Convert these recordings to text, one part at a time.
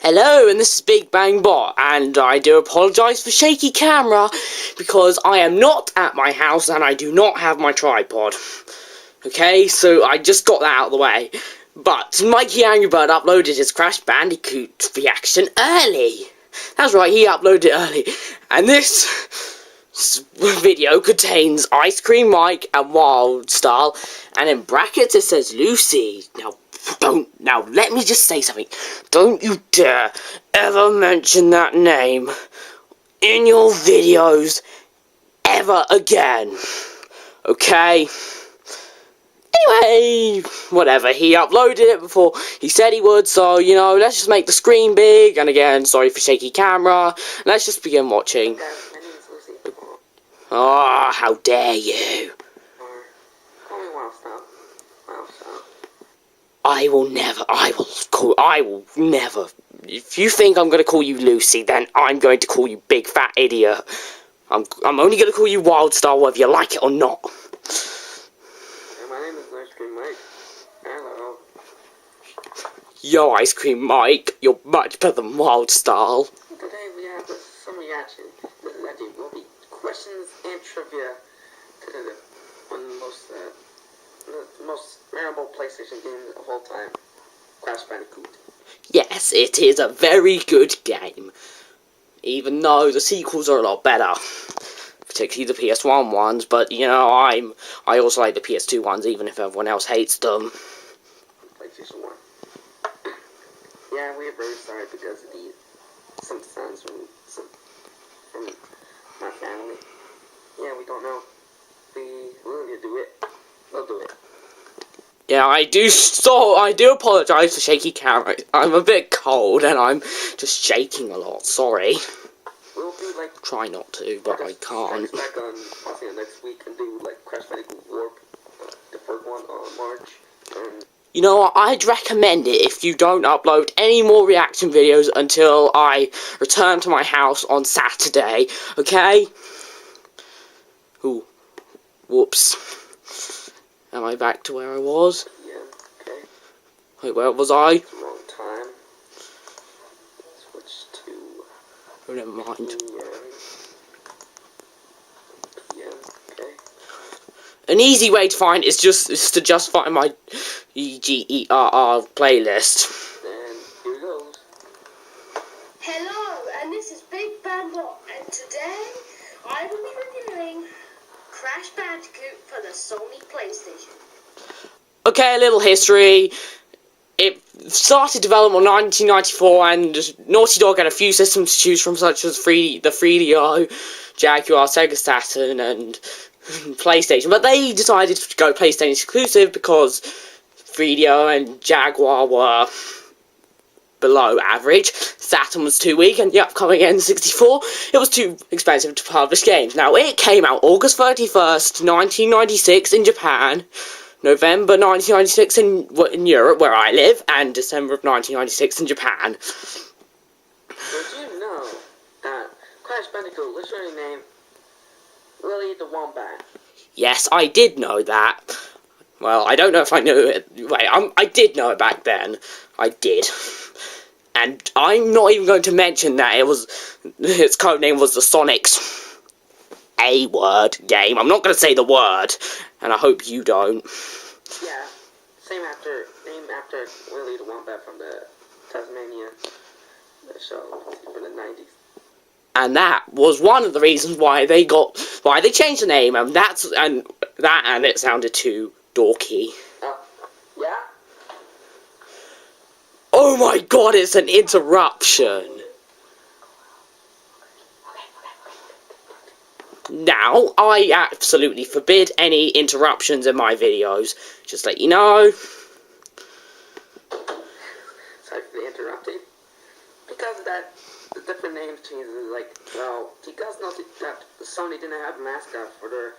Hello, and this is Big Bang Bot, and I do apologise for shaky camera, because I am not at my house and I do not have my tripod. Okay, so I just got that out of the way. But MikeyAngryBird uploaded his Crash Bandicoot reaction early. That's right, he uploaded it early. And this video contains Ice Cream Mike and Wild Style, and in brackets it says Lucy. Now let me just say something. Don't you dare ever mention that name in your videos ever again. Okay? Anyway, whatever, he uploaded it before he said he would, so, you know, let's just make the screen big, and again, sorry for shaky camera, let's just begin watching. Oh, how dare you. I will never, if you think I'm going to call you Lucy, then I'm going to call you Big Fat Idiot. I'm only going to call you Wild Star whether you like it or not. My name is Ice Cream Mike. Hello. Yo, Ice Cream Mike, you're much better than Wild Star. Today we have some reaction. There will be questions and trivia to one of the most memorable PlayStation game of all time, Crash Bandicoot. Yes, it is a very good game, even though the sequels are a lot better, particularly the PS1 ones. But you know, I also like the PS2 ones, even if everyone else hates them. PlayStation 1. Yeah, we are very sorry because of some sounds from my family. Yeah, we don't know. We'll do it. We'll do it. Yeah, I do apologise for shaky camera. I'm a bit cold and I'm just shaking a lot, sorry. We'll do try not to, but I can't. Back on next week and do Crash Bandicoot Warp, the first one on March. You know what, I'd recommend it if you don't upload any more reaction videos until I return to my house on Saturday, okay? Ooh, whoops. Am I back to where I was? Yeah, okay. Wait, where was I? Wrong time. Switch to... Oh, never mind. Yeah, okay. An easy way to find is to just find my EGERR playlist. And here goes. Hello, and this is Big Bang Bot, and today I will be reviewing Crash Bandicoot for the Sony PlayStation. Okay, a little history. It started development in 1994, and Naughty Dog had a few systems to choose from, such as the 3DO, Jaguar, Sega Saturn, and PlayStation. But they decided to go PlayStation exclusive because 3DO and Jaguar were below average, Saturn was too weak, and the upcoming N64, it was too expensive to publish games. Now, it came out August 31st, 1996 in Japan, November 1996 in Europe, where I live, and December of 1996 in Japan. Did you know that Crash Bandicoot literally named Willy the Wombat? Yes, I did know that. Well, I don't know if I knew it. Wait, I did know it back then. I did. And I'm not even going to mention that its codename was the Sonic's A-word game. I'm not going to say the word, and I hope you don't. Yeah, named after Willy the Wombat from the Tasmania show from the 90s. And that was one of the reasons why they changed the name, and and it sounded too dorky. Yeah? Oh my god, it's an interruption. Now, I absolutely forbid any interruptions in my videos. Just let you know. Sorry for the interrupting. Because of that, the different name changes, because that Sony didn't have a mascot for their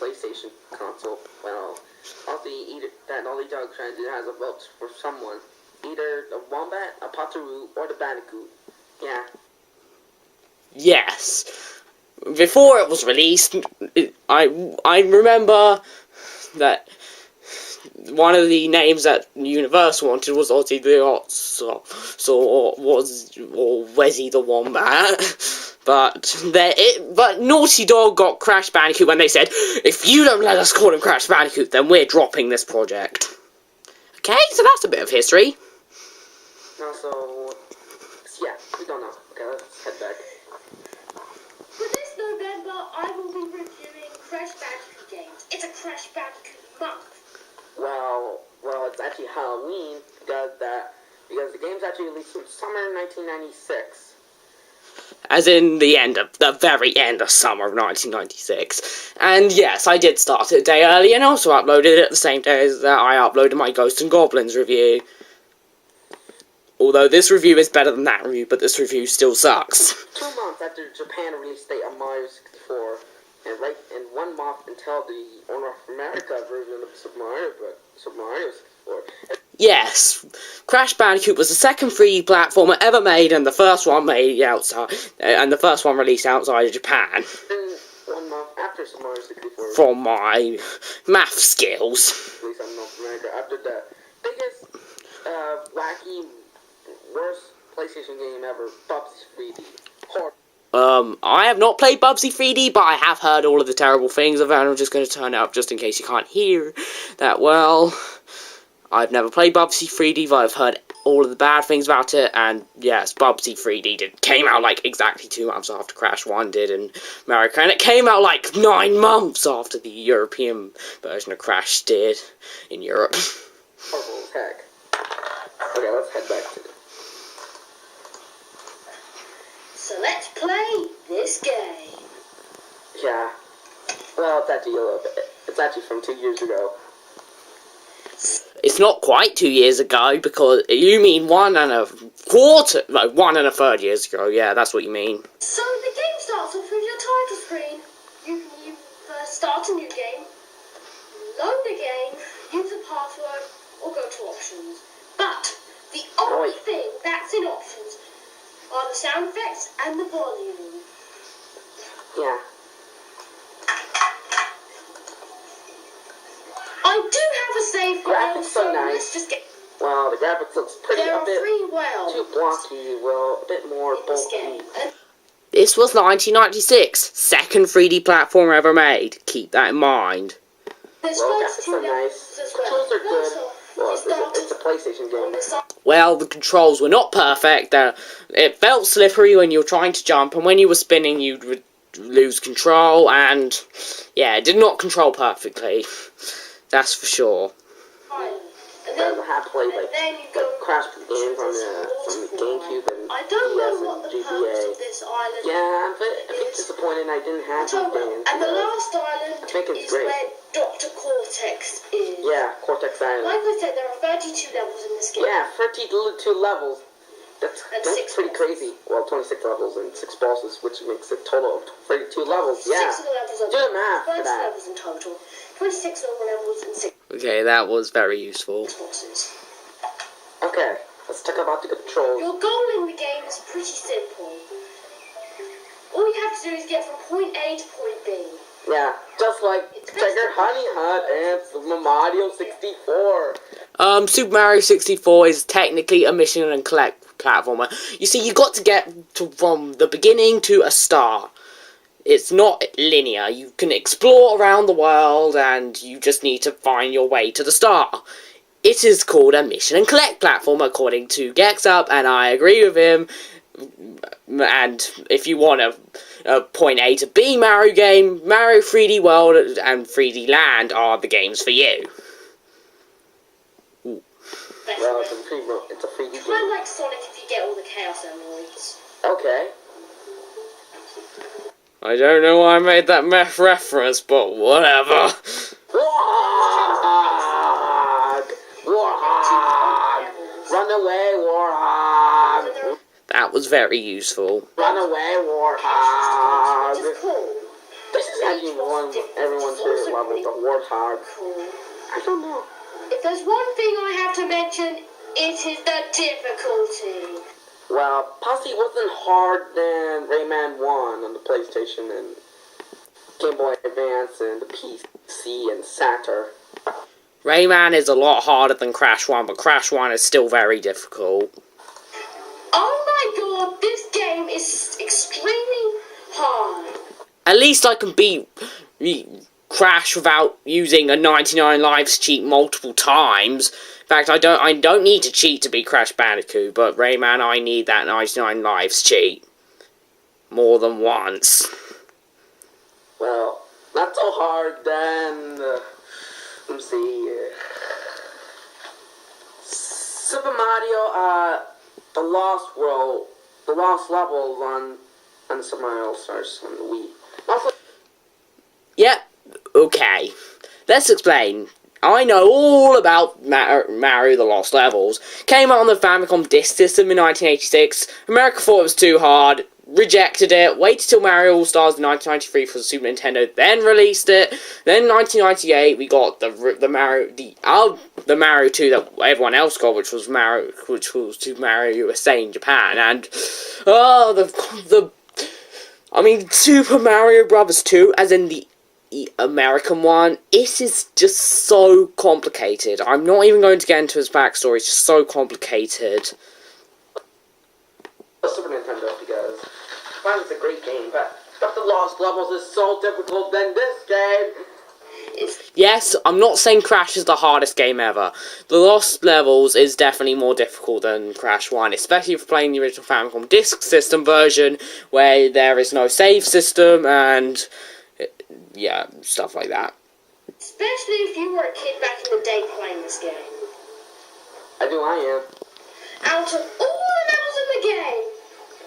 PlayStation console, all the dog trying to do has a vote for someone. Either the Wombat, a Pataroo, or the Bandicoot. Yeah. Yes. Before it was released, I remember that one of the names that Universal wanted was Ozzy the or Wezzy the Wombat. But Naughty Dog got Crash Bandicoot when they said, if you don't let us call him Crash Bandicoot, then we're dropping this project. Okay, so that's a bit of history. No, so yeah, we don't know. Okay, let's head back. For this November, I will be reviewing Crash Bandicoot games. It's a Crash Bandicoot month. Well, it's actually Halloween because the game's actually released in summer 1996. As in the very end of summer of 1996. And yes, I did start it a day early and also uploaded it the same day as I uploaded my Ghosts and Goblins review. Although this review is better than that review, but this review still sucks. 2 months after Japan released date of Mario 64, and 1 month until the North America version of Super Mario 64. Yes, Crash Bandicoot was the second 3D platformer ever made, and the first one released outside of Japan. And 1 month after Super Mario 64. From my math skills. Released in North America after the biggest, wacky, worst PlayStation game ever, Bubsy 3D. I have not played Bubsy 3D, but I have heard all of the terrible things of it, and I'm just going to turn it up just in case you can't hear that well. I've never played Bubsy 3D, but I've heard all of the bad things about it, and yes, Bubsy 3D came out like exactly 2 months after Crash 1 did in America, and it came out like 9 months after the European version of Crash did in Europe. Horrible as heck. Okay, let's head back to it. So let's play this game. Yeah. Well, it's actually a little bit. It's actually from 2 years ago. It's not quite 2 years ago, because you mean 1 1.25 years ago. Yeah, that's what you mean. So the game starts off with your title screen. You first start a new game, load the game, use a password, or go to options. But the only thing that's in options are the sound effects and the volume. Yeah. I do have a save file, Graphics so nice. Let's just get... Well, the graphics looks pretty There a are bit 3 wells too blocky, well, a bit more in this game. bulky. And This was 1996, second 3D platform ever made. Keep that in mind. there's Well, first graphics 2 are levels nice. as well. Controls are good. First off, Well, you start it's a PlayStation on game. the side. Well, the controls were not perfect. It felt slippery when you were trying to jump, and when you were spinning, you'd lose control, and yeah, it did not control perfectly. That's for sure. And I then, have played like Crash games on the GameCube and I don't know DS what and the purpose of GBA. this island Yeah, I'm a bit disappointed I didn't have So, these games. and the last island I think it's is great. where Dr. Cortex is. Yeah, Cortex Island. Like I said, there are 32 levels in this game. Yeah, 32 levels. That's 6 pretty bosses. crazy. Well, 26 levels and 6 bosses, which makes a total of 32 levels. Yeah. 6 of the levels are Do the math for 30 that. levels in total. 26 normal levels and 6 Okay, that was very useful. bosses. Okay, let's talk about the controls. Your goal in the game is pretty simple. All you have to do is get from point A to point B. Yeah, just like Trigger Honey Hunt and Super Mario 64. Super Mario 64 is technically a mission and collect platformer. You see, you got to get from the beginning to a star. It's not linear. You can explore around the world, and you just need to find your way to the star. It is called a mission and collect platform, according to GexUp, and I agree with him. And if you want a point A to B Mario game, Mario 3D World and 3D Land are the games for you. Well, it's a 3D Kind of game. like Sonic if you get all the Chaos Emeralds. Okay. I don't know why I made that meth reference, but whatever. Warhog! Warhog! Run away, Warhog! That was very useful. Run away, Warhog! Which is cool. This is actually one of everyone's favorite level, the Warthog. Cool. I don't know. If there's one thing I have to mention, it is the difficulty. Well, Posse wasn't hard than Rayman 1 on the PlayStation and Game Boy Advance and the PC and Saturn. Rayman is a lot harder than Crash 1, but Crash 1 is still very difficult. Oh my god, this game is extremely hard. At least I can beat Crash without using a 99 lives cheat multiple times. In fact, I don't need to cheat to beat Crash Bandicoot, but Rayman, I need that 99 lives cheat more than once. Well, not so hard then. Let's see. Super Mario, the Lost World, the Lost Levels on the Super Mario All-Stars on the Wii. Also, Yep, okay. Let's explain. I know all about Mario the Lost Levels. Came out on the Famicom Disk System in 1986. America thought it was too hard, rejected it, waited till Mario All-Stars in 1993 for the Super Nintendo, then released it. Then in 1998 we got the Mario 2 that everyone else got, which was Super Mario USA in Japan. And Super Mario Bros. 2, as in the American one, it is just so complicated. I'm not even going to get into his backstory, it's just so complicated. the Super Nintendo because I find it's a great game, but the Lost Levels is so difficult than this game. Yes, I'm not saying Crash is the hardest game ever. The Lost Levels is definitely more difficult than Crash 1, especially if playing the original Famicom Disk System version, where there is no save system and yeah, stuff like that. Especially if you were a kid back in the day playing this game. I am. Out of all the levels in the game,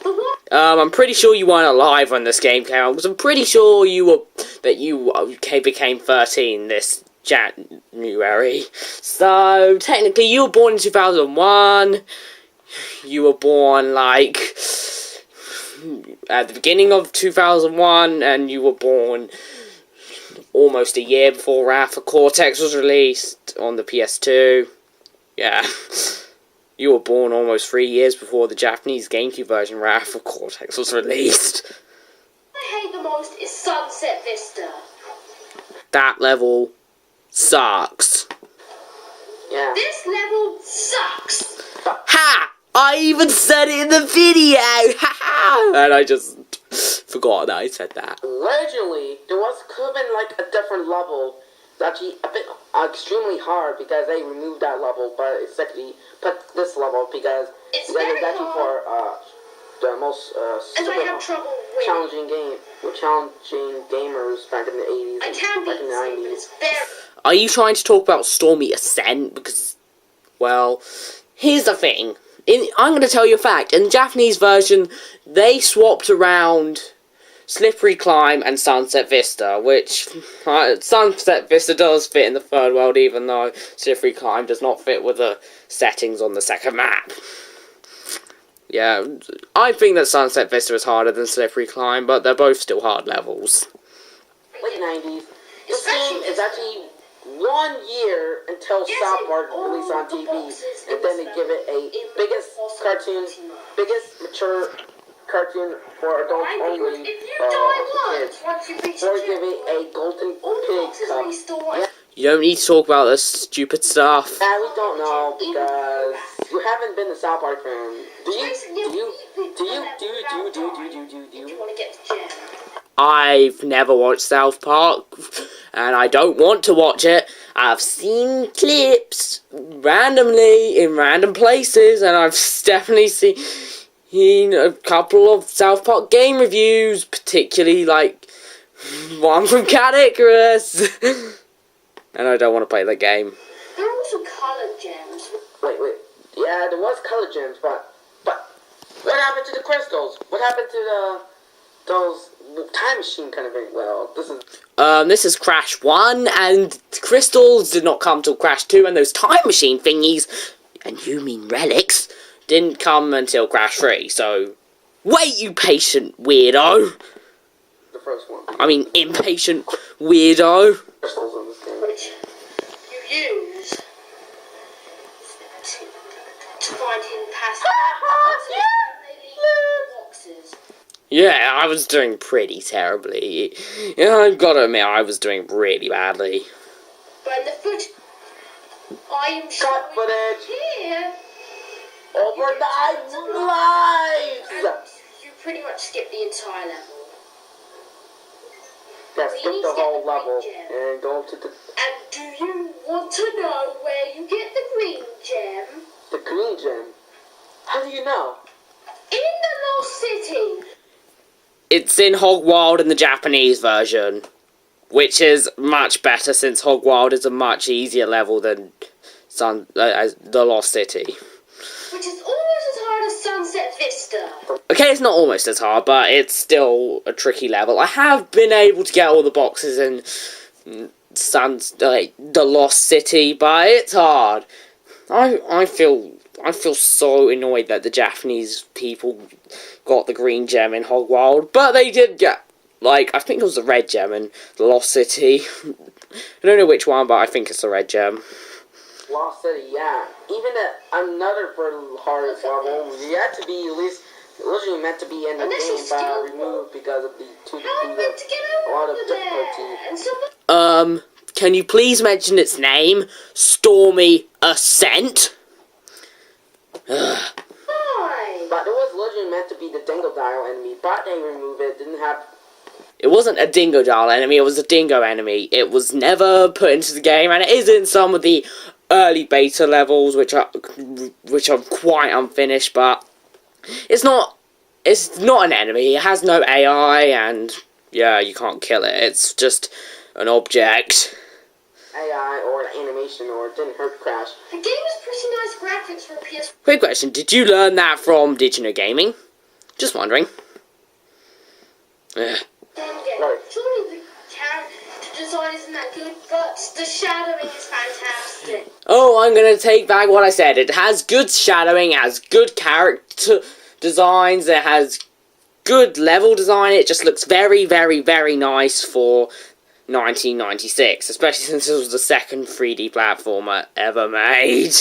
the one... I'm pretty sure you weren't alive when this game came out, because I'm pretty sure you became 13 this January. So, technically, you were born in 2001. You were born, like, at the beginning of 2001, and you were born almost a year before Wrath of Cortex was released on the PS2. Yeah. You were born almost 3 years before the Japanese GameCube version Wrath of Cortex was released. I hate the most is Sunset Vista. That level sucks. Yeah. This level sucks. Ha! I even said it in the video! Ha ha! And I just forgot that I said that. Originally, could have been like a different level. It's actually a bit extremely hard because they removed that level, but it's actually put this level because It's that very is actually hard. for the most And I have trouble with challenging gamers back in the 80s I and can back beat in the this game, but 90s. it's very... Are you trying to talk about Stormy Ascent? Because, well, here's the thing. I'm going to tell you a fact. In the Japanese version, they swapped around Slippery Climb and Sunset Vista, which Sunset Vista does fit in the third world, even though Slippery Climb does not fit with the settings on the second map. Yeah, I think that Sunset Vista is harder than Slippery Climb, but they're both still hard levels. Late 90s. This game is actually 1 year until South Park released on TV, and then they give it a biggest mature cartoon for adults only. If you die Kids. once you reach Or the give it a golden pig cup. restore. You don't need to talk about this stupid stuff. Yeah, we don't know because you haven't been a South Park fan. Do you? want to get to jail. I've never watched South Park, and I don't want to watch it. I've seen clips randomly in random places, and I've definitely seen a couple of South Park game reviews, particularly like one from Cat Icarus. And I don't want to play the game. There are also colored gems. Wait. Yeah, there was color gems, but what happened to the crystals? What happened to those time machine kind of thing? Well, This is Crash 1, and crystals did not come till Crash 2, and those time machine thingies, and you mean relics, didn't come until Crash 3, so wait, you patient weirdo. the first one. I mean, impatient weirdo. Crystals in this game. Which you use to find hidden passages. Boxes. Yeah, I was doing pretty terribly. Yeah, I've got to admit, I was doing really badly. But in the footage, I am Cut showing footage. here. Over You get 9 tons of lives! And you pretty much skip the entire level. Yeah, So you skip need the to get whole the level green gem. and go to the And do you want to know where you get the green gem? green gem. How do you know? In the Lost City. It's in Hogwild in the Japanese version, which is much better since Hogwild is a much easier level than the Lost City. Which is almost as hard as Sunset Vista. Okay, it's not almost as hard, but it's still a tricky level. I have been able to get all the boxes in the Lost City, but it's hard. I feel so annoyed that the Japanese people got the green gem in Hogwild, but they did get, like, I think it was the red gem in the Lost City. I don't know which one, but I think it's the red gem. Lost City, yeah. Even another for the hardest level, you had to be at least originally meant to be in the game, but removed because of the How am I meant to get a lot of over difficulty. there? And someone... Can you please mention its name? Stormy Ascent? Why? But it was originally meant to be the Dingo Dial enemy, but they removed it. Didn't have. It wasn't a Dingo Dial enemy, it was a Dingo enemy. It was never put into the game, and it is in some of the early beta levels, which are quite unfinished, but it's not an enemy. It has no AI, and yeah, you can't kill it. It's just an object. AI or the animation, or it didn't hurt Crash. The game is pretty nice graphics for a PS. Quick question, did you learn that from Did You Know Gaming? Just wondering. Ugh. Right. Surely the character design isn't that good, but the shadowing is fantastic. Oh, I'm gonna take back what I said. It has good shadowing, it has good character designs, it has good level design. It just looks very, very, very nice for 1996, especially since it was the second 3D platformer ever made.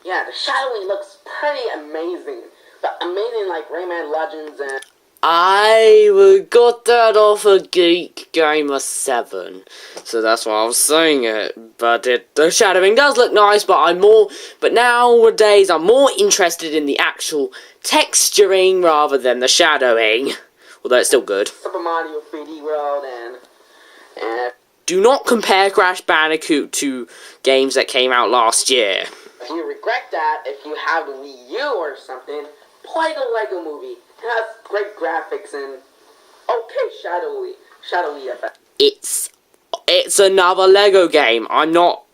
Yeah, the shadowing looks pretty amazing. But amazing like Rayman Legends and... I got that off a Geek Gamer 7, so that's why I was saying it. But the shadowing does look nice, but nowadays I'm more interested in the actual texturing rather than the shadowing. Although it's still good. Super Mario 3D World and Do not compare Crash Bandicoot to games that came out last year. if you regret that, if you have the Wii U or something, play the Lego Movie. It has great graphics and okay shadowy effects. It's another Lego game. I'm not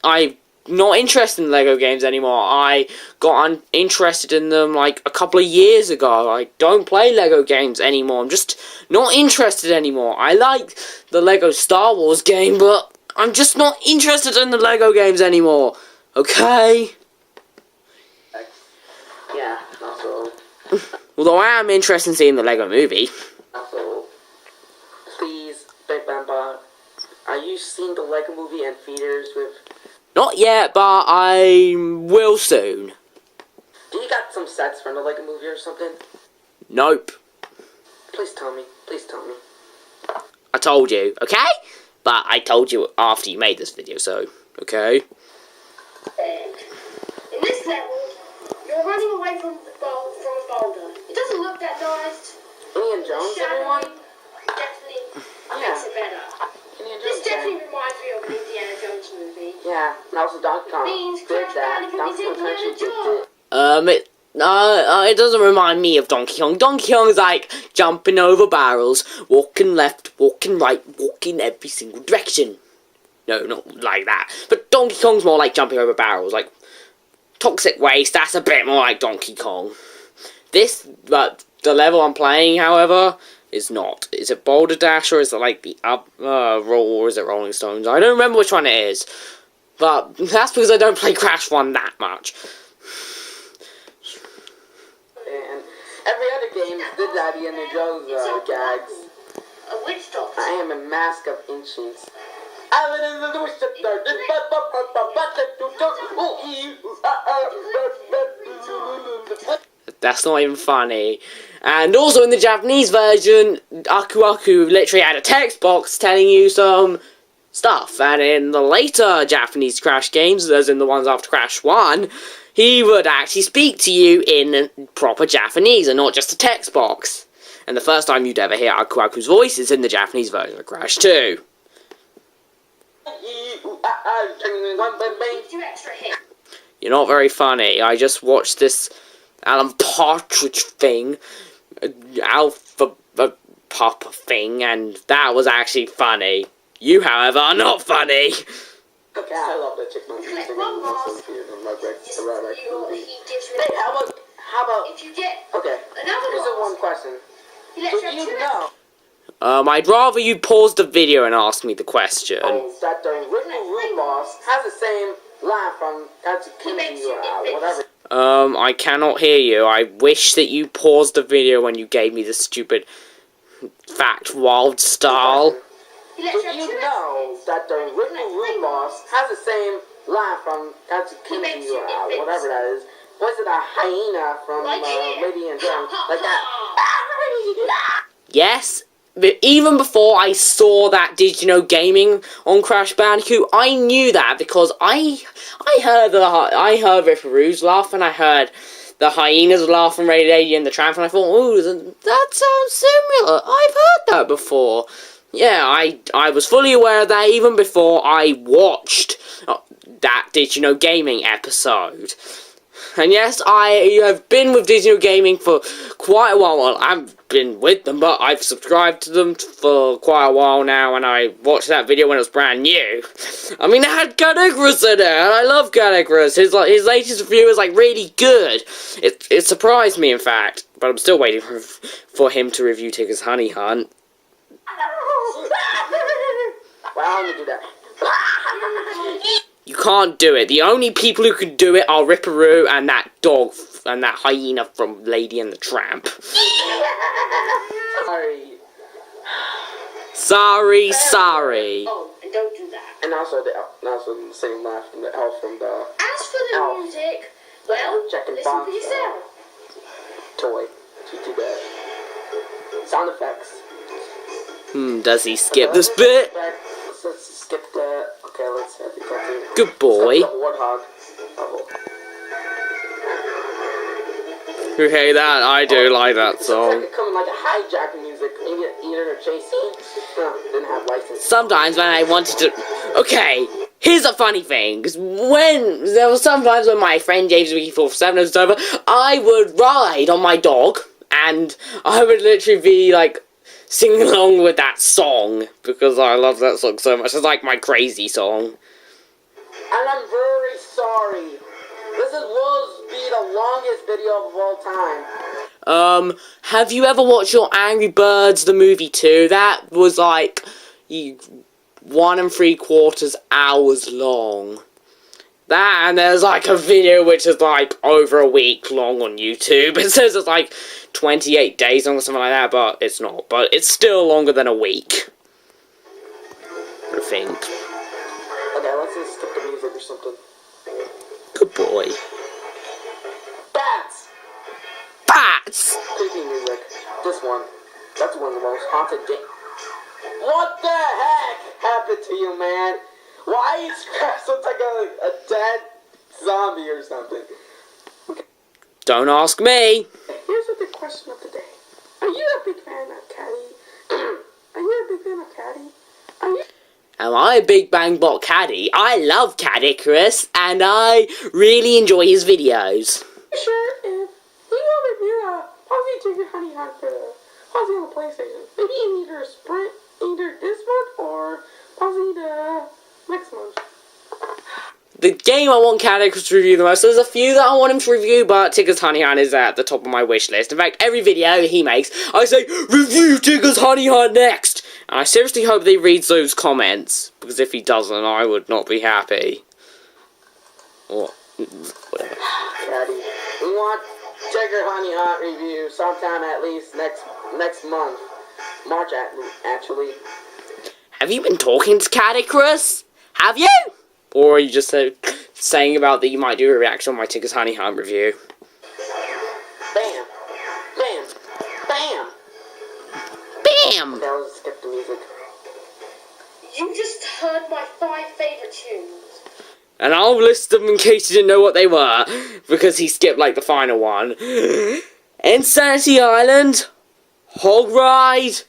interested in Lego games anymore. I got interested in them like a couple of years ago. I don't play Lego games anymore. I'm just not interested anymore. I like the Lego Star Wars game, but I'm just not interested in the Lego games anymore. Okay? Yeah, also Although I am interested in seeing the Lego movie. please, Big Bamba, are you seeing the Lego Movie in theaters with... Not yet, but I will soon. Do you got some sets from the Lego Movie or something? Nope. Please tell me. Please tell me. I told you, okay? But I told you after you made this video, so, okay? In this level, you're running away from a boulder. It doesn't look that nice. Indiana Jones, everyone? Definitely makes it better. Indiana This Jones, definitely reminds me of an Indiana Jones movie. yeah, and also Donkey Kong Means did Crash that. Bandicoot Donkey is Kong actually Indiana did it. It doesn't remind me of Donkey Kong. Donkey Kong's like jumping over barrels, walking left, walking right, walking every single direction. No, not like that. But Donkey Kong's more like jumping over barrels, like toxic waste. That's a bit more like Donkey Kong. But the level I'm playing, however, is not. Is it Boulder Dash or is it like the Roll or is it Rolling Stones? I don't remember which one it is. But that's because I don't play Crash 1 that much. And every other game did that Indiana Jones gags. A witch doctor. I am a mask of ancients. That's not even funny. And also in the Japanese version, Aku Aku literally had a text box telling you some stuff. And in the later Japanese Crash games, as in the ones after Crash 1, he would actually speak to you in proper Japanese and not just a text box. And the first time you'd ever hear Aku Aku's voice is in the Japanese version of Crash 2. You're not very funny. I just watched this Alan Partridge thing, Alpha Papa thing, and that was actually funny. You, however, are not funny. Okay, I love the Chipmunk singing Collect one mask. Hey, how about, If you get okay, another here's mask, one question. he lets Do you have you two know I'd rather you pause the video and ask me the question. that the written root boss has the same line from Katsukimi or whatever? I cannot hear you. I wish that you paused the video when you gave me the stupid fact wild style. He Do lets you have you two know that the written root boss has the same line from Katsukimi or whatever that is? Was it a hyena from Lady and Jones? Like that? Yes, but even before I saw that Did You Know Gaming on Crash Bandicoot, I knew that because I heard Ripperoo's laugh and I heard the hyenas laugh from Lady and the Tramp, and I thought, ooh, that sounds similar. I've heard that before. Yeah, I was fully aware of that even before I watched that Did You Know Gaming episode. And yes, I have been with Did You Know Gaming for quite a while. Well, I haven't been with them, but I've subscribed to them for quite a while now, and I watched that video when it was brand new. I mean, it had Cadigrus in it, and I love Cadigrus. His latest review is, really good. It surprised me, in fact. But I'm still waiting for him to review Tigger's Honey Hunt. Well, I'm gonna do that. You can't do it. The only people who can do it are Ripperoo and that dog and that hyena from Lady and the Tramp. Sorry. Oh, and don't do that. And also the same laugh from the elf from the As for the Elf. music, well, Jack and listen Box for yourself. toy. Too bad. Sound effects. Does he skip this bit? Let's skip that. Okay, let's have the cartoon. Good boy. Skip the warthog. Okay, I do like that It's song. becoming like a hijacking music. Maybe either a JC. No, didn't have license. Sometimes when I wanted to... Okay, here's a funny thing. Because there were sometimes when my friend James Wiki447 was over, I would ride on my dog. And I would literally be, singing along with that song. Because I love that song so much. It's like my crazy song. And I'm very sorry. This will be the longest video of all time. Have you ever watched your Angry Birds the movie too? That was 1 3/4 hours long. That, and there's a video which is over a week long on YouTube. It says it's 28 days long or something like that, but it's not. But it's still longer than a week, I think. Okay, let's just skip the music or something. Good boy. Bats! Bats! Creepy music. This one. That's one of the most haunted games. What the heck happened to you, man? Why is Crash looks like a dead zombie or something? Don't ask me. Here's the big question of the day. Are you a big fan of Caddy? Are you a big fan of Caddy? Are you... Am I a Big Bang Bot caddy? I love Cadigrus, and I really enjoy his videos. Sure, if you will review Posy Chicken Honey Hunt for the Posy on the PlayStation. Maybe either Sprint, either this month or Posy the next month. The game I want Cadigrus to review the most, there's a few that I want him to review, but Tigger's Honey Hunt is at the top of my wish list. In fact, every video he makes, I say, review Tigger's Honey Hunt next! And I seriously hope that he reads those comments, because if he doesn't, I would not be happy. Or, whatever. Caddy, we want Tigger Honey Hunt review sometime at least next month. March actually. Have you been talking to Cadigrus? Have you? Or are you just saying about that you might do a reaction on my Tigger's Honey Hunt review? Bam! Bam! Bam! Bam! Okay, let's skip the music. You just heard my 5 favourite tunes. And I'll list them in case you didn't know what they were, because he skipped like the final one. Insanity Island, Hog Ride,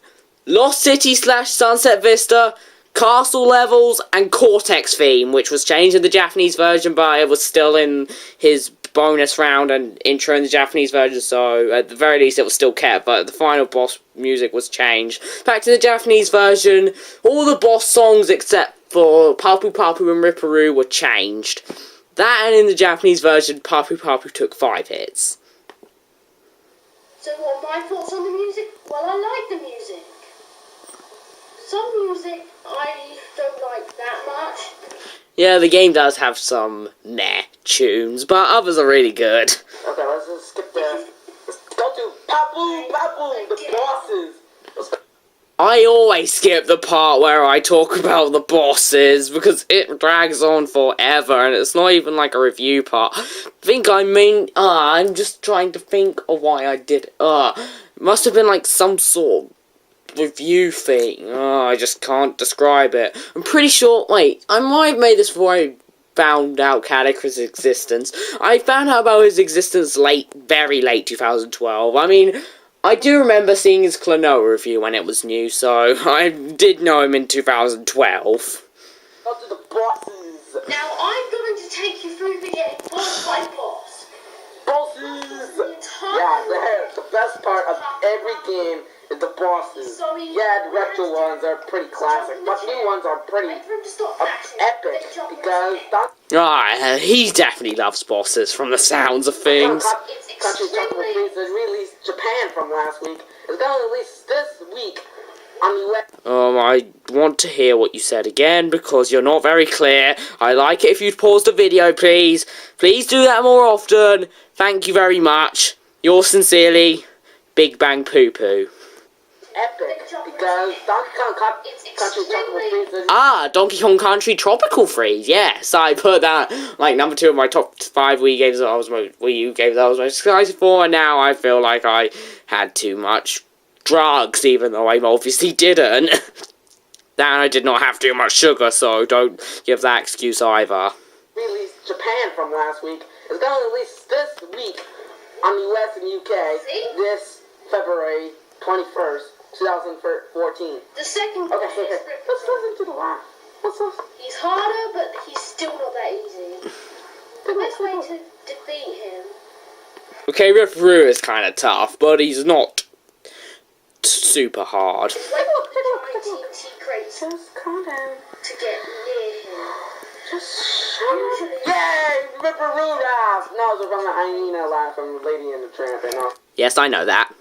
Lost City / Sunset Vista, Castle Levels, and Cortex Theme, which was changed in the Japanese version, but it was still in his bonus round and intro in the Japanese version, so at the very least it was still kept, but the final boss music was changed. Back to the Japanese version, all the boss songs except for Papu Papu and Ripperoo were changed. That, and in the Japanese version, Papu Papu took 5 hits. So what are my thoughts on the music? Well, I like the music. Some music I don't like that much. Yeah, the game does have some meh tunes, but others are really good. Okay, let's just skip there. Let's go to Papu Papu, the bosses. I always skip the part where I talk about the bosses, because it drags on forever, and it's not even like a review part. I'm just trying to think of why I did it. It must have been like some sort of review thing. I just can't describe it. I'm pretty sure, wait, I might have made this before I found out Cadic's existence. I found out about his existence very late 2012. I mean, I do remember seeing his Klonoa review when it was new, so I did know him in 2012. Go to the bosses. Now I'm going to take you through the game boss by boss. Bosses! The entire Yeah, the best part of every game is the bosses. Yeah, the retro ones are pretty classic, but new ones are pretty Wait for him to stop epic, because He definitely loves bosses from the sounds of things. Country Chocolate Freeze that released Japan from last week is going to release this week on the US. I want to hear what you said again, because you're not very clear. I like it if you'd pause the video, please. Please do that more often. Thank you very much. Yours sincerely, Big Bang Poo Poo. Epic, because Donkey Kong Country Tropical Freeze is... Donkey Kong Country Tropical Freeze, yes. I put that, like, number 2 of my top 5 Wii games that I was most excited for, and now I feel like I had too much drugs, even though I obviously didn't. Then I did not have too much sugar, so don't give that excuse either. Released Japan from last week is going to release this week on the US and UK this February 21st. 2014. The second boss is let's listen to the laugh. What's this? He's harder, but he's still not that easy. The best way to defeat him... Okay, Ripperoo is kind of tough, but he's not super hard. Wait for the giant TNT crates Just calm down. to get near him. Just shut up. Yay! Ripperoo laugh! No, it's from the hyena laugh from Lady and the Tramp, and Yes, I know that.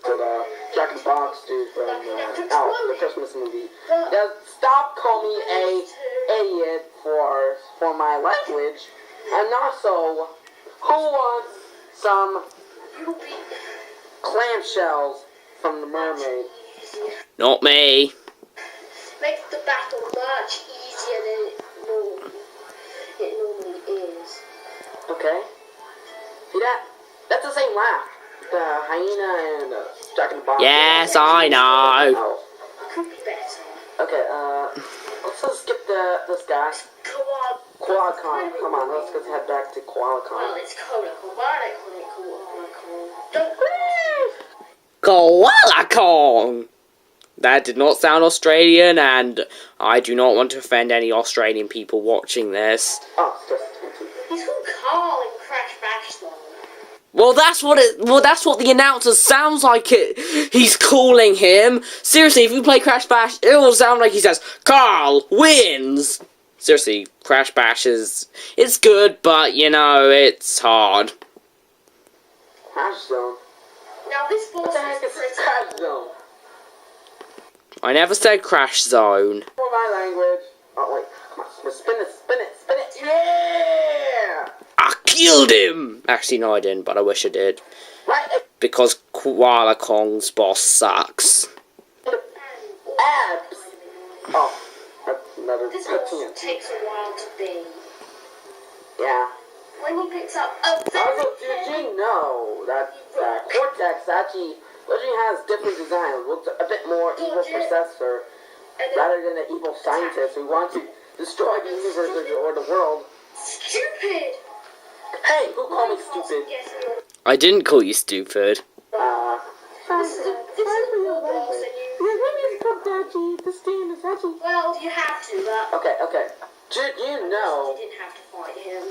Jack in the Box dude from the Christmas movie. Now, stop calling me a idiot for my language. And also, who wants some clamshells from the mermaid? Not me. Makes the battle much easier than it normally is. Okay. See that? That's the same laugh. The hyena and Jack in the Box. Yes, I know. Oh. Could be better. Okay, let's just skip this guy. Koala Kong. Come on, let's head back to Koala Kong. Well, it's Koala Kong. Why don't I call it Koala Kong? Don't Koala Kong! That did not sound Australian, and I do not want to offend any Australian people watching this. Oh, it's just... He's called Carl in Crash Bash, though. Well, that's what the announcer sounds like he's calling him. Seriously, if you play Crash Bash, it will sound like he says, Carl wins! Seriously, Crash Bash it's good, but, you know, it's hard. Crash Zone. Now this boss What the heck is is Crash Zone? I never said Crash Zone. For my language. Oh, wait. Come on. Spin it. Yeah! I killed him! Actually, no, I didn't, but I wish I did. Right. Because Koala Kong's boss sucks. Abs. Oh. That's another This boss cartoon. takes a while to be. Yeah. When he picks up a very Also, did you know that Cortex actually has different designs with a bit more evil processor And then, rather than an evil scientist who wants to destroy the universe or the world. stupid! Hey, who called me stupid? I didn't call you stupid. This is your boss and well, you have to, but Okay. Did you know? you didn't have to fight him.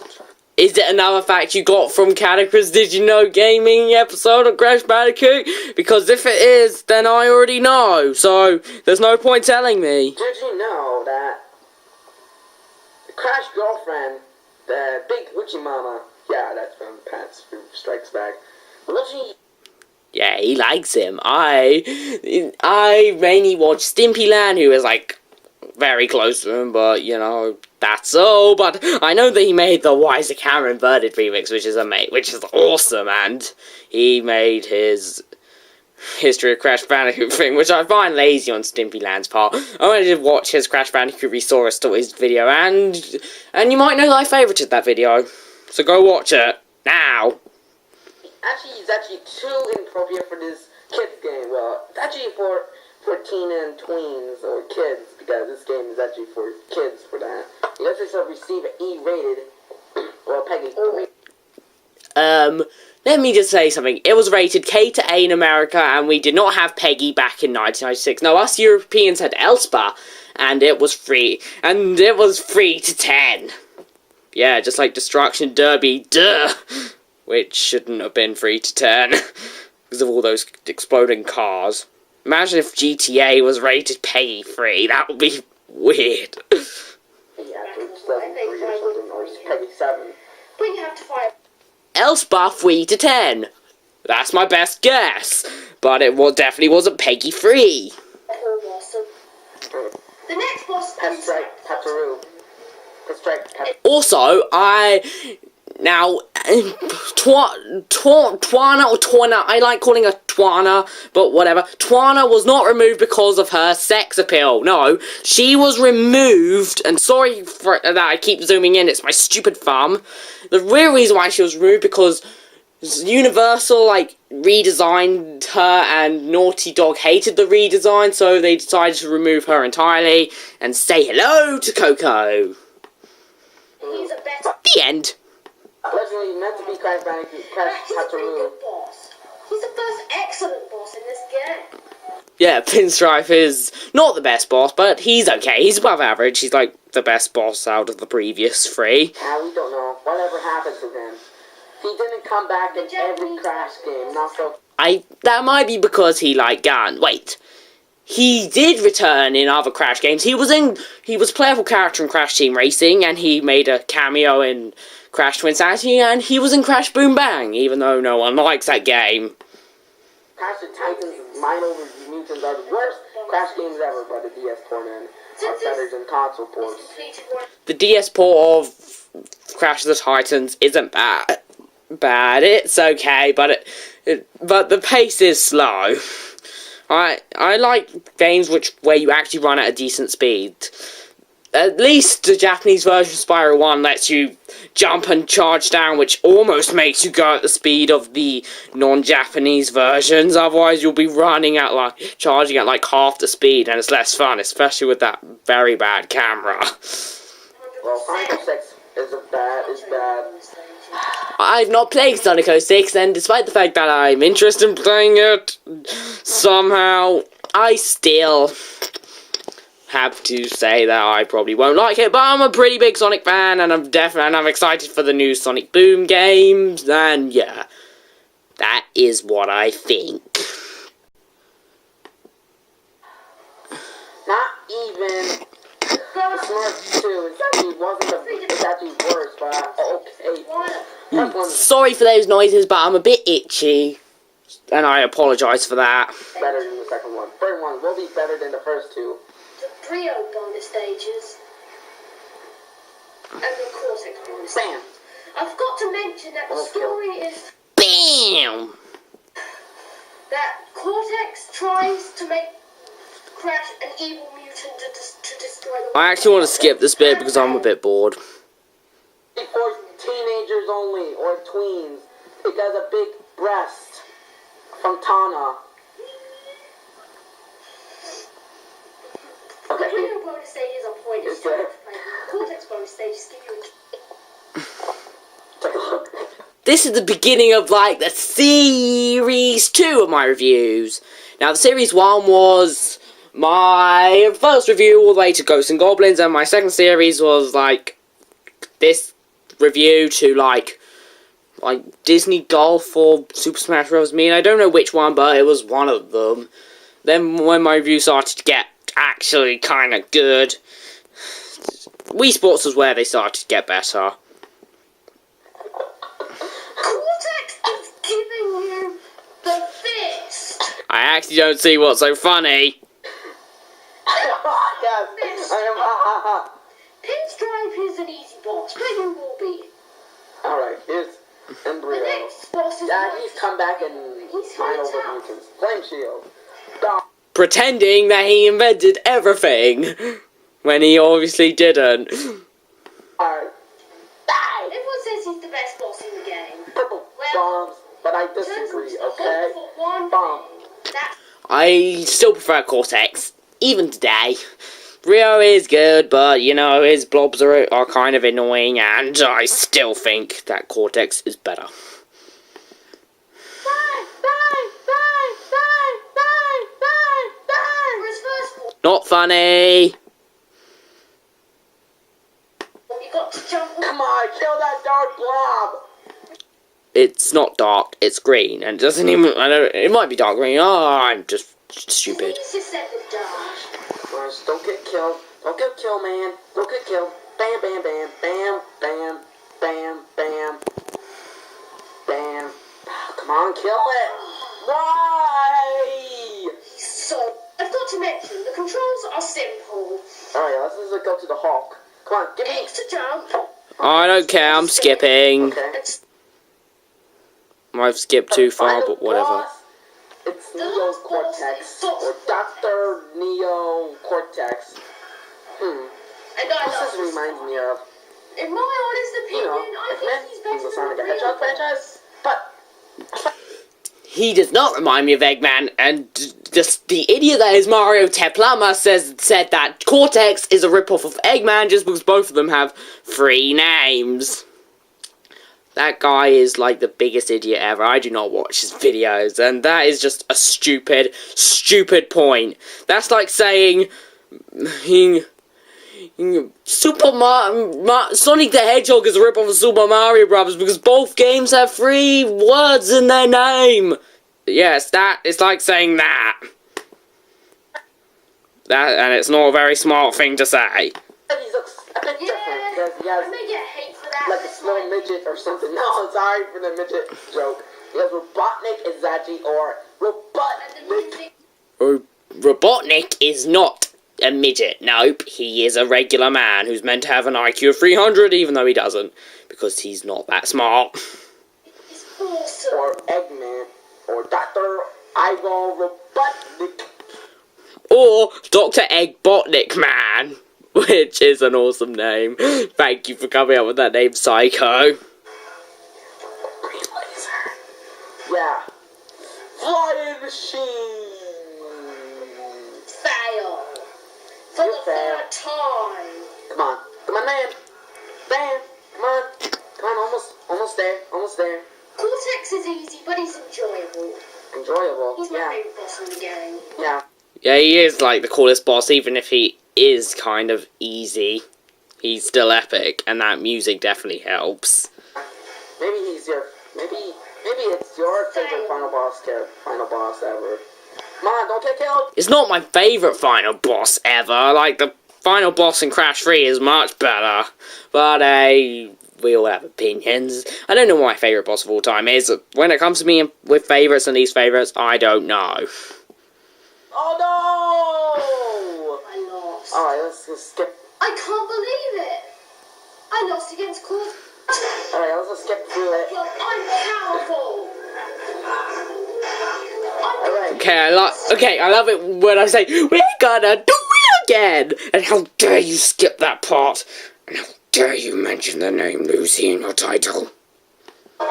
Is it another fact you got from Catacrys Did You Know Gaming episode of Crash Bandicoot? Because if it is, then I already know, so there's no point telling me. Did you know that Crash girlfriend, the big hoochie mama, yeah, that's from Pat's Strikes Back. Yeah, he likes him. I mainly watch Stimpy Land, who is like very close to him, but you know, that's all. But I know that he made the Wiser Cameron Birded remix, which is awesome, and he made his History of Crash Bandicoot thing, which I find lazy on Stimpy Land's part. I wanted to watch his Crash Bandicoot Restorer Stories video, and you might know that I favorited that video, so go watch it now. Actually, it's actually too inappropriate for this kids game. Well, it's actually for teen and tweens or kids, because this game is actually for kids for that. You guys should receive an E-rated or Peggy. Let me just say something. It was rated K to A in America, and we did not have Peggy back in 1996. No, us Europeans had Elspa, and it was free. And it was 3 to 10. Yeah, just like Destruction Derby, duh! Which shouldn't have been 3 to 10, because of all those exploding cars. Imagine if GTA was rated Peggy 3, that would be weird. Yeah, it's 3 or something, or it's Peggy 7. But you have to fight. Elspa 3 to 10. That's my best guess. But it definitely wasn't Peggy 3. The next boss is Pepperoo. Also, now, Twana, I like calling her Twana, but whatever. Twana was not removed because of her sex appeal. No, she was removed, and sorry for that I keep zooming in, it's my stupid thumb. The real reason why she was removed because Universal, redesigned her, and Naughty Dog hated the redesign, so they decided to remove her entirely, and say hello to Coco. He's a better. The end. Originally meant to be Crash Bandicoot, Crash He's a pretty Pepperoo. good boss. He's the first excellent boss in this game. Yeah, Pinstripe is not the best boss, but he's okay. He's above average. He's like the best boss out of the previous 3. We don't know. Whatever happened to him. He didn't come back in every Crash game. Not so. That might be because he wait. He did return in other Crash games. He was a playable character in Crash Team Racing, and he made a cameo in Crash Twin Sanity, and he was in Crash Boom Bang, even though no one likes that game. Crash the Titans, Mind Over Mutants are the worst Crash games ever, but the DS port are better than console ports. The DS port of Crash the Titans isn't bad. It's okay, but the pace is slow. I like games where you actually run at a decent speed. At least the Japanese version of Spyro 1 lets you jump and charge down, which almost makes you go at the speed of the non-Japanese versions. Otherwise, you'll be charging at half the speed, and it's less fun, especially with that very bad camera. Well, Final 6 is bad. I've not played Sonic 06, and despite the fact that I'm interested in playing it, somehow, I still have to say that I probably won't like it, but I'm a pretty big Sonic fan, and I'm excited for the new Sonic Boom games, and yeah, that is what I think. Not even the Smurf 2, it's actually worse, but okay. Sorry for those noises, but I'm a bit itchy, and I apologise for that. Better than the second one. Third one will be better than the first 2. The Brio bonus stages. And the Cortex bonus stages. Bam! I forgot to mention that the story is BAM! that Cortex tries to make Crash an evil mutant to destroy the world. I actually want to skip this bit because I'm a bit bored. For teenagers only, or tweens. It has a big breast from Tana. Okay. The Reno bonus stages are pointed Is to there? Cortex bonus stages give you This is the beginning of, like, the series 2 of my reviews. Now, the series 1 was my first review all the way to Ghosts and Goblins, and my second series was, like, this review to, like Disney Golf or Super Smash Bros. I don't know which one, but it was one of them. Then, when my review started to get actually kind of good, Wii Sports was where they started to get better. Cortex is giving you the fist. I actually don't see what's so funny. Yes, I am. Pinstripe is an easy boss, but you will be. Alright, here's The Embryo. next boss is Yeah, like- he's come back and He's final hurt out. mutants. Flame Shield. Dog. Pretending that he invented everything, when he obviously didn't. Alright. Die! Everyone says he's the best boss in the game. Purple Well, bombs, but I Turns disagree, into the okay? hope for one Bomb. thing. That's I still prefer Cortex, even today. Rio is good, but, you know, his blobs are kind of annoying, and I still think that Cortex is better. for his first form. Not funny. You got to jump on. Come on, kill that dark blob! It's not dark, it's green, and it doesn't even, I know, it might be dark green. Oh, I'm just stupid. Please just set the dash. First, don't get killed. Don't get killed, man. Don't get killed. Bam, bam, bam, bam, bam, bam, bam, bam. Come on, kill it. Why? So, I've got to mention, the controls are simple. Alright, let's just go to the Hulk. Come on, give me. X to jump. I don't care, I'm skipping. Okay. It's I've skipped too far, Final but whatever. boss, it's The Neo last boss Cortex. is Dr. Or Dr. Neo Cortex. and I This just love reminds me of, In my honest you opinion, know, I X-Men think he's from better the than Sonic the the Hedgehog real franchise. But He does not remind me of Eggman, and just the idiot that is Mario Teplama said that Cortex is a ripoff of Eggman just because both of them have 3 names. That guy is like the biggest idiot ever. I do not watch his videos, and that is just a stupid, stupid point. That's like saying Sonic the Hedgehog is a ripoff of Super Mario Bros. Because both games have 3 words in their name. Yes, it's like saying that. And it's not a very smart thing to say. he looks a bit different because he I has may get hate for that. like a but it's small fine. midget or something. No, I'm sorry for the midget joke. He has Robotnik Izachi or And the Robotnik. music. Robotnik is not a midget. Nope, he is a regular man who's meant to have an IQ of 300, even though he doesn't, because he's not that smart. It's awesome. Or Eggman, or Dr. Ivo Robotnik. Or Dr. Eggbotnik Man, which is an awesome name. Thank you for coming up with that name, Psycho. Green laser. Yeah. Flying machine. Fail. For You the fail. 3rd time. Come on, man. Bam. Come on, almost there. Cortex is easy, but he's enjoyable. Enjoyable. He's my Yeah. favourite boss in the game. Yeah. Yeah, he is like the coolest boss, even if he is kind of easy. He's still epic, and that music definitely helps. Maybe he's your. Maybe it's your favorite final boss ever. Come on, don't get killed. It's not my favourite final boss ever. Like, the final boss in Crash 3 is much better. But, we all have opinions. I don't know what my favourite boss of all time is. When it comes to me with favourites and least favourites, I don't know. Oh no! I lost. Alright, let's just skip. I can't believe it. I lost against Cortex. Alright, let's just skip through it. I'm powerful. Alright. Okay, I love it when I say, we're gonna do it again! And how dare you skip that part? And how dare you mention the name Lucy in your title? Bam.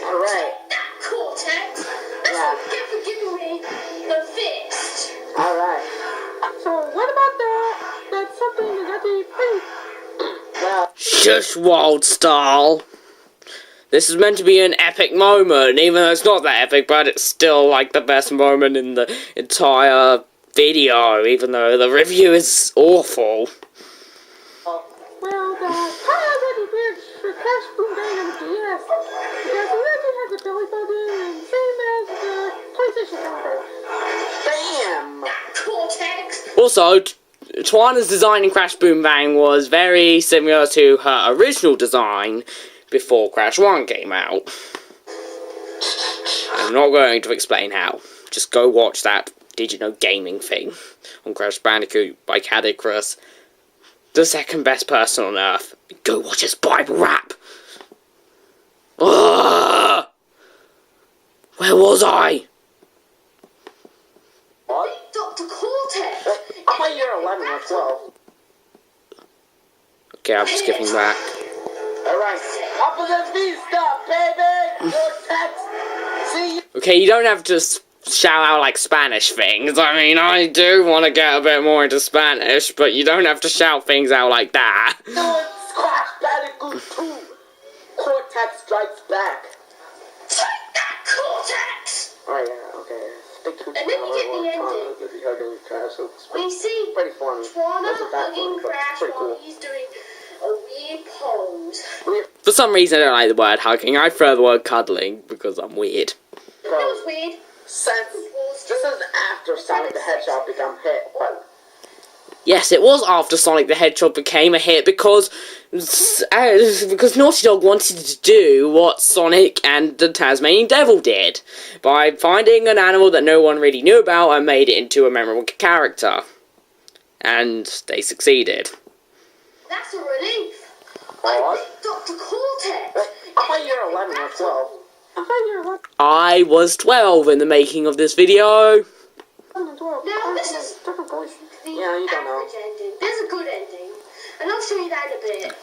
Alright. That Cortex. That's Yeah. what you get for giving me the fist. Alright. Shush, Wild Style. This is meant to be an epic moment, even though it's not that epic, but it's still like the best moment in the entire video, even though the review is awful. Well, hi MikeyAngryBirds for Crash Bandicoot on the DS. Because the legend has a belly button, same as the PlayStation cover. Damn! Cortex! Also, Tawana's design in Crash Boom Bang was very similar to her original design before Crash 1 came out. I'm not going to explain how. Just go watch that Did You Know Gaming thing on Crash Bandicoot by Cadicrus. The second best person on Earth. Go watch his Bible rap! Ugh! Where was I? What? Dr. Cortex! I thought you were 11 or 12. Okay, I'm skipping back. Alright, opposite vista, baby! Cortex! See you! Okay, you don't have to shout out like Spanish things. I mean, I do want to get a bit more into Spanish, but you don't have to shout things out like that. No, it's Crash Bandicoot 2! Cortex strikes back! Take that, Cortex! Oh yeah, okay. Stick to And then you get the ending. We see Pretty funny. Twana Wasn't that hugging funny, but Crash pretty while cool. he's doing a weird pose. For some reason, I don't like the word hugging. I prefer the word cuddling because I'm weird. It was weird. Since this is after Sonic the Hedgehog became hit, but Yes, it was after Sonic the Hedgehog became a hit because Naughty Dog wanted to do what Sonic and the Tasmanian Devil did by finding an animal that no one really knew about and made it into a memorable character. And they succeeded. That's a relief. What? I think Dr. Cortex. I thought you were 11 or 12. I thought you were 11 I was 12 in the making of this video. or 12. Now this is different voice. the Yeah, you don't know. average ending. There's a good ending, and I'll show you that in a bit.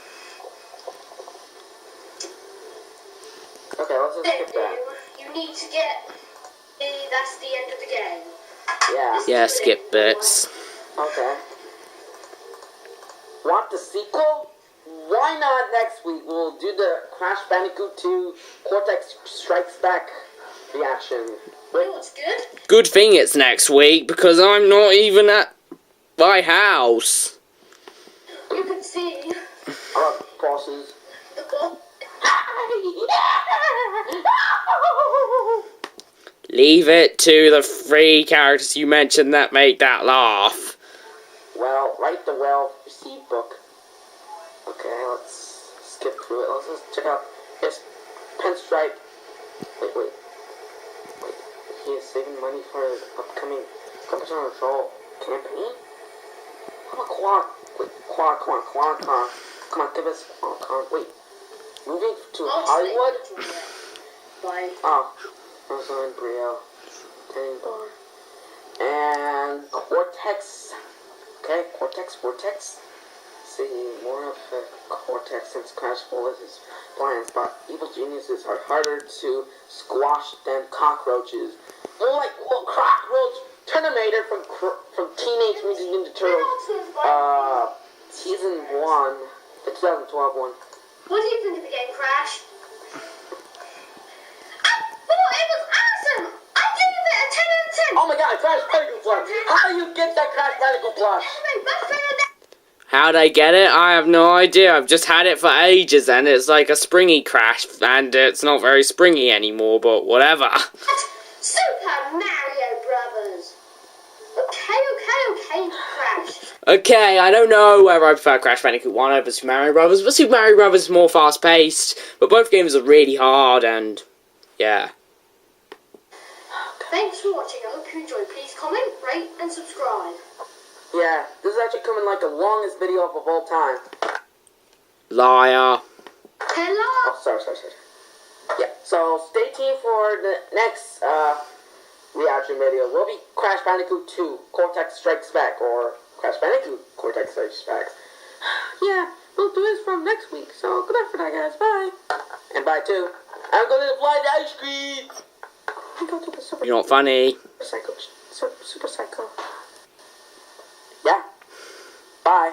Okay, let's just Then skip that. you need to get that's the end of the game. Yeah. Yeah, skip bits. Okay. Want the sequel? Why not next week? We'll do the Crash Bandicoot 2 Cortex Strikes Back reaction. You know what's good? Good thing it's next week because I'm not even at my house. You can see Bosses. the book. Leave it to the 3 characters you mentioned that make that laugh. Well, write the well-received book. Okay, let's skip through it. Let's just check out his Pinstripe. Wait. He is saving money for his upcoming competition control campaign? Come on, Quark. Come on, give us Quark. Wait. Moving to Hollywood? Bye. Oh, Roseanne Brio. Tanning bar. And Cortex. Okay, Cortex. See, more of Cortex since Crash followed his plans, but evil geniuses are harder to squash than cockroaches. More like cockroach Terminator from Teenage Mutant Ninja Turtles. Season 1, the 2012 one. What do you think of the game, Crash? I thought it was awesome! I gave it a 10 out of 10! Oh my god, Crash Bandicoot plush! How do you get that Crash Bandicoot plush? How'd I get it? I have no idea. I've just had it for ages and it's like a springy Crash and it's not very springy anymore, but whatever. Super Mario Brothers! Okay, Crash. Okay, I don't know whether I prefer Crash Bandicoot 1 over Super Mario Brothers, but Super Mario Brothers is more fast-paced, but both games are really hard and, yeah. Thanks for watching. I hope you enjoyed. Please comment, rate, and subscribe. Yeah, this is actually coming like the longest video of all time. Liar. Hello. Oh, sorry. Yeah, so stay tuned for the next reaction video. Will be Crash Bandicoot 2 Cortex Strikes Back, or Crash Bandicoot Cortex Strikes Back. Yeah, we'll do this from next week, so good night for that, guys. Bye. And bye, too. I'm going to fly the ice cream. I go to the Super You're not funny. Super Psycho. Yeah. Bye.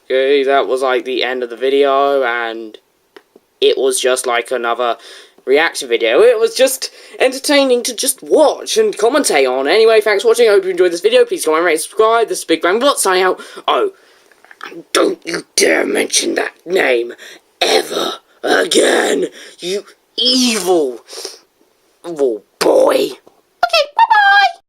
Okay, that was like the end of the video, and it was just like another reaction video. It was just entertaining to just watch and commentate on. Anyway, thanks for watching. I hope you enjoyed this video. Please comment, rate, subscribe. This is Big Bang Bot signing out. Oh, and don't you dare mention that name ever again, you evil